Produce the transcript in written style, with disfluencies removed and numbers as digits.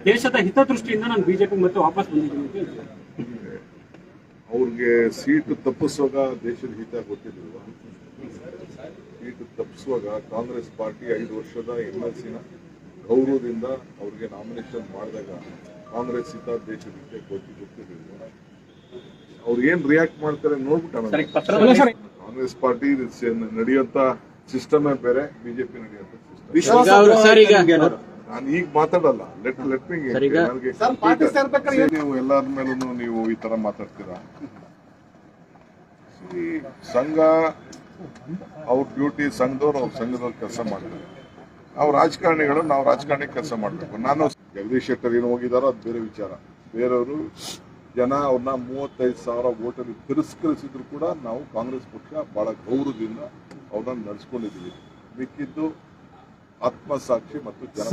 ದೇಶದ ಹಿತದೃಷ್ಟಿಯಿಂದ ನಾನು ಬಿಜೆಪಿ ಮತ್ತೆ ವಾಪಸ್ ಬಂದಿದ್ದೀನಿ ಅಂತ ಹೇಳ್ತಾರೆ. ಅವ್ರಿಗೆ ಸೀಟು ತಪ್ಪಿಸುವಾಗ ದೇಶದ ಹಿತ ಗೊತ್ತಿರಲಿಲ್ವಾ? ಸೀಟು ತಪ್ಪಿಸುವಾಗ ಕಾಂಗ್ರೆಸ್ ಪಾರ್ಟಿ 5 ವರ್ಷದ MLC-ನ ಗೌರವದಿಂದ ಅವ್ರಿಗೆ ನಾಮಿನೇಷನ್ ಮಾಡಿದಾಗ ಕಾಂಗ್ರೆಸ್ ಹಿತ ದೇಶದ ಹಿತ ಗೊತ್ತಿರಲಿಲ್ವಾ? ಅವ್ರು ಏನ್ ರಿಯಾಕ್ಟ್ ಮಾಡ್ತಾರೆ ನೋಡ್ಬಿಟ್ಟ. ಕಾಂಗ್ರೆಸ್ ಪಾರ್ಟಿ ನಡೆಯುವಂತ ಸಿಸ್ಟಮೇ ಬೇರೆ, ಬಿಜೆಪಿ ನಡೆಯುವಂತ ಸಿಸ್ಟಮ್. ನಾನು ಈಗ ಮಾತಾಡಲ್ಲ. ಲೆಟ್ ಮೀ ನೀವು ಎಲ್ಲರ ಮೇಲೂ ನೀವು ಈ ತರ ಮಾತಾಡ್ತೀರಾ. ಈ ಸಂಘ ಅವ್ರ ಡ್ಯೂಟಿ, ಸಂಘದವ್ರು ಅವ್ರ ಸಂಘದವ್ರು ಕೆಲಸ ಮಾಡ್ತಾರೆ. ನಾವು ರಾಜಕಾರಣಿಗಳು, ನಾವು ರಾಜಕಾರಣಿ ಕೆಲಸ ಮಾಡಬೇಕು. ನಾನು ಜಗದೀಶ್ ಶೆಟ್ಟರ್ ಏನು ಹೋಗಿದಾರೋ ಅದು ಬೇರೆ ವಿಚಾರ. ಬೇರೆಯವರು ಜನ ಅವ್ರನ್ನ 35,000 ವೋಟಲ್ಲಿ ತಿರಸ್ಕರಿಸಿದ್ರು ಕೂಡ ನಾವು ಕಾಂಗ್ರೆಸ್ ಪಕ್ಷ ಬಹಳ ಗೌರವದಿಂದ ಅವ್ರನ್ನ ನಡೆಸ್ಕೊಂಡಿದ್ದೀವಿ. ಮಿಕ್ಕಿದ್ದು ಆತ್ಮಸಾಕ್ಷಿ ಮತ್ತು ಜನ